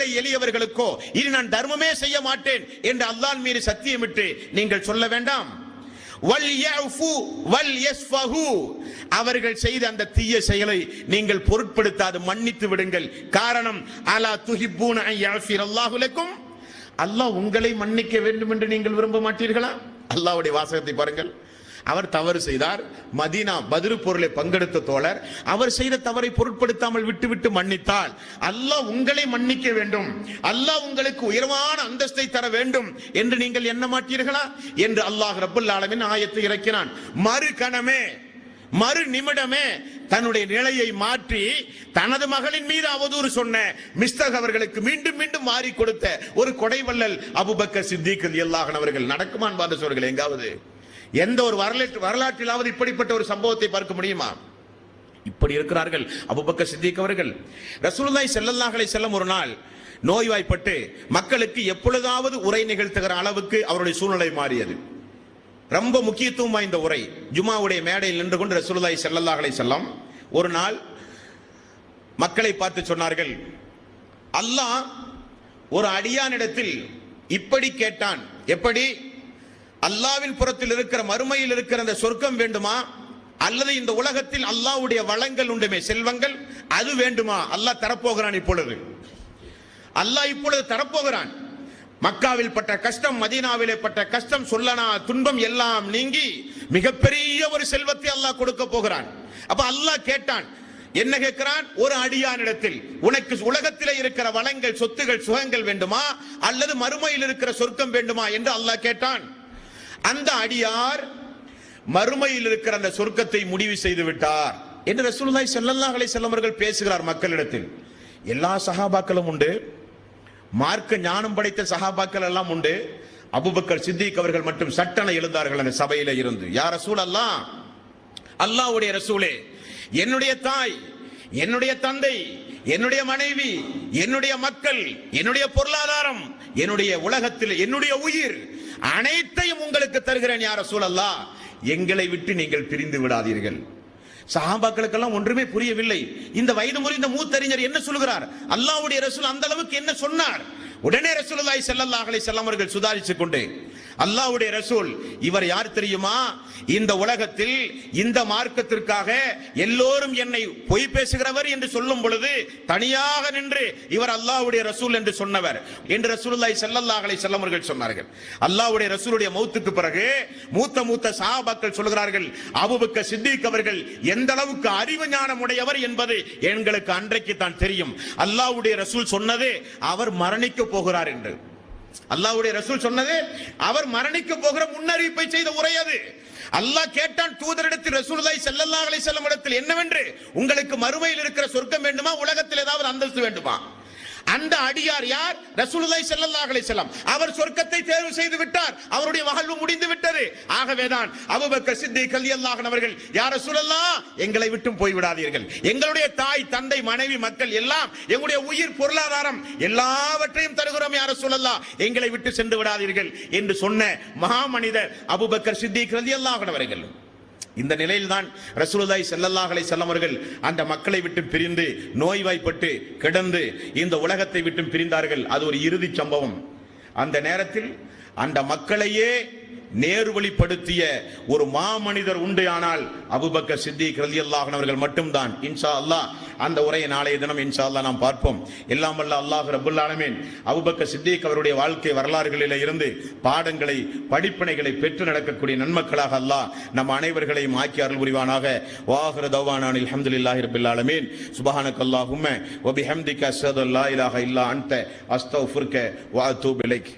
ஏழை எளியவர்களுக்கோ இனி நான் தர்மமே செய்ய மாட்டேன் என்று அல்லாஹ் மீது சத்தியமிட்டு நீங்கள் சொல்ல வேண்டாம். அவர்கள் செய்த அந்த தீய செயலை நீங்கள் பொருட்படுத்தாது மன்னித்து விடுங்கள். காரணம், அலா துஹிப்பூன அன் யஃபிரல்லாஹு லக்கும், அல்லாஹ் உங்களை மன்னிக்க வேண்டும் என்று நீங்கள் விரும்ப மாட்டீர்களா? அல்லாஹ்வுடைய வாசகத்தை பாருங்கள். அவர் தவறு செய்தார். மதீனா பத்ரு போரிலே பங்கெடுத்த தோழர், அவர் செய்த தவறை பொருட்படுத்தாமல் விட்டுவிட்டு மன்னித்தால் அல்லாஹ் உங்களை மன்னிக்க வேண்டும், அல்லாஹ் உங்களுக்கு உயர்வான அந்தஸ்தை தர வேண்டும் என்று நீங்கள் எண்ண மாட்டீர்களா என்று அல்லாஹ் ரப்பல் ஆலமீன் ஆயத்தை இறக்கினான். மறு நிமிடமே தன்னுடைய நிலையை மாற்றி தனது மகளின் மீது அவதூறு சொன்ன மிஸ்தக் அவர்களுக்கு மீண்டும் மீண்டும் மாறி கொடுத்த ஒரு கொடைவள்ளல் அபூபக்கர் சித்திக் ரலியல்லாஹு அன்ஹு அவர்கள். நடக்குமான் பாதசோர்கள் எங்காவது எந்த ஒரு வரலாற்றிலாவது இப்படிப்பட்ட ஒரு சம்பவத்தை பார்க்க முடியுமா? இப்படி இருக்கிறார்கள் அபூபக்கர் சித்திக் அவர்கள். ரசூலுல்லாஹி ஸல்லல்லாஹு அலைஹி வஸல்லம் ஒரு நாள் நோய்வாய்ப்பட்டு மக்களுக்கு எப்பொழுதாவது உரை நிகழ்த்துகிற அளவுக்கு அவருடைய சூழ்நிலை மாறியது. ரொம்ப முக்கியத்துவம் வாய்ந்த உரை. ஜுமாவுடைய மேடையில் நின்று கொண்டு ரசூலுல்லாஹி ஸல்லல்லாஹு அலைஹி வஸல்லம் ஒரு நாள் மக்களை பார்த்து சொன்னார்கள், அல்லாஹ் ஒரு அடியானிடத்தில் இப்படி கேட்டான். எப்படி? அல்லாஹ்வின் புறத்தில் இருக்கிற மறுமையில் இருக்கிற அந்த சொர்க்கம் வேண்டுமா, அல்லது இந்த உலகத்தில் அல்லாஹ்வுடைய வளங்கள் உண்டுமே செல்வங்கள், அது வேண்டுமா? அல்லாஹ் தரப்போகிறான். இப்பொழுது அல்லாஹ் இப்பொழுது தரப்போகிறான். மக்காவில் பட்ட கஷ்டம், மதீனாவிலே பட்ட கஷ்டம், சொல்லனா துன்பம் எல்லாம் நீங்கி மிகப்பெரிய ஒரு செல்வத்தை அல்லாஹ் கொடுக்க போகிறான். அப்ப அல்லாஹ் கேட்டான். என்ன கேட்கிறான்? ஒரு அடியானிடத்தில் உனக்கு உலகத்திலே இருக்கிற வளங்கள், சொத்துகள், சுகங்கள் வேண்டுமா, அல்லது மறுமையில் இருக்கிற சொர்க்கம் வேண்டுமா என்று அல்லாஹ் கேட்டான். அந்த அடியார் மறுமையில் இருக்கிற அந்த சொர்க்கத்தை முடிவு செய்து விட்டார் என்று ரசூலுல்லாஹி ஸல்லல்லாஹு அலைஹி வஸல்லம் அவர்கள் பேசுகிறார் மக்களிடத்தில். எல்லா சஹாபாக்களும் உண்டு, மார்க்க ஞானம் படைத்த சஹாபாக்கள் எல்லாம் உண்டு. அபூபக்கர் சித்திக் அவர்கள் மட்டும் சட்டென எழுந்தார்கள் அந்த சபையில இருந்து. யா ரசூலல்லாஹ், அல்லாஹ்வுடைய ரசூலே, என்னுடைய தாய், என்னுடைய தந்தை, என்னுடைய மனைவி, என்னுடைய மக்கள், என்னுடைய பொருளாதாரம், என்னுடைய உலகத்தில் என்னுடைய உயிர் அனைத்தையும் உங்களுக்கு தருகிறேன் யா ரசூலல்லாஹ், எங்களை விட்டு நீங்கள் பிரிந்து விடாதீர்கள். சஹாபாக்களுக்கெல்லாம் ஒன்றுமே புரியவில்லை. இந்த வயது முறிந்த மூத்தறிஞர் என்ன சொல்கிறார்? அல்லாஹ்வுடைய ரசூல் அந்த அளவுக்கு என்ன சொன்னார்? உடனே ரசூலுல்லாஹி ஸல்லல்லாஹு அலைஹி வஸல்லம் அவர்கள் சுதாரித்துக் கொண்டு, அல்லாஹ்வுடைய ரசூல் இவர் யார் தெரியுமா? இந்த உலகத்தில் இந்த மார்க்கத்திற்காக எல்லோரும் என்னை பொய் பேசுகிறவர் என்று சொல்லும் பொழுது தனியாக நின்று இவர் அல்லாஹ்வுடைய ரசூல் என்று சொன்னவர் என்று ரசூலுல்லாஹி ஸல்லல்லாஹு அலைஹி வஸல்லம் அவர்கள் சொன்னார்கள். அல்லாஹ்வுடைய ரசூலுடைய மௌத்துக்கு பிறகு மூத்த சஹாபாக்கள் சொல்கிறார்கள், அபூபக்கர் சித்திக் அவர்கள் எந்த அளவுக்கு அறிவு ஞானம் உடையவர் என்பது எங்களுக்கு அன்றைக்கு தான் தெரியும். அல்லாஹ்வுடைய ரசூல் சொன்னது அவர் மரணிக்க போகிறார் என்று. அல்லாஹ்வுடைய ரசூல் சொன்னது அவர் மரணிக்க போகிற முன்னறிவிப்பை செய்த உரை அது. அல்லாஹ் கேட்டான் தூதரிடத்தில், ரசூலுல்லாஹி ஸல்லல்லாஹு அலைஹி வஸல்லம் இடத்தில், என்னவென்று? உங்களுக்கு மறுமையில் இருக்கிற சொர்க்கம் வேண்டுமா, உலகத்தில் ஏதாவது அந்தஸ்து வேண்டுமா? அந்த அடியார் யார்? ரசூலுல்லாஹி ஸல்லல்லாஹு அலைஹி வஸல்லம். அவர் சொர்க்கத்தை தேர்வு செய்து விட்டார், அவருடைய வாழ்வு முடிந்து விட்டது. ஆகவேதான் அபூபக்கர் சித்திக் ரலியல்லாஹு அன்ஹு அவர்கள், யா ரசூலல்லாஹ், எங்களை விட்டு போய் விடாதீர்கள், எங்களுடைய தாய், தந்தை, மனைவி, மக்கள் எல்லாம், எங்களுடைய உயிர், பொருளாதாரம் எல்லாவற்றையும் தருகிறோம் யா ரசூலல்லாஹ், எங்களை விட்டு சென்று விடாதீர்கள் என்று சொன்ன மகாமனிதர் அபூபக்கர் சித்திக் ரலியல்லாஹு அன்ஹு அவர்கள். இந்த நிலையில் தான் ரசூலுல்லாஹி ஸல்லல்லாஹு அலைஹி வஸல்லம் அவர்கள் அந்த மக்களை விட்டு பிரிந்து நோய்வாய்ப்பட்டு கிடந்து இந்த உலகத்தை விட்டு பிரிந்தார்கள். அது ஒரு இறுதி சம்பவம். அந்த நேரத்தில் அந்த மக்களையே நேர்வழிப்படுத்திய ஒரு மாமனிதர் உண்டு, ஆனால் அபூபக்கர் சித்திக் ரலியல்லாஹு அன்ஹு அவர்கள் மட்டும்தான். இன்ஷா அல்லாஹ் அந்த உரையை நாளைய தினம் இன்ஷா அல்லாஹ் நாம் பார்ப்போம். எல்லாம் வல்ல அல்லாஹ் ரப்பல் ஆலமீன் அபூபக்கர் சித்திக் அவருடைய வாழ்க்கை வரலாறுகளில் இருந்து பாடங்களை, படிப்பினைகளை பெற்று நடக்கக்கூடிய நன்மக்களாக அல்லாஹ் நம் அனைவர்களையும் ஆக்கி அருள் புரிவானாக. வாஹிரு தவானா அல்ஹம்துலில்லாஹி ரப்பில் ஆலமீன். சுப்ஹானக்கல்லாஹும்ம வ பிஹம்திக அஷ்ஹது அல்லா இலாஹா இல்லா அன்த அஸ்தக்ஃபிருக வ அத்தூபு இலைக்.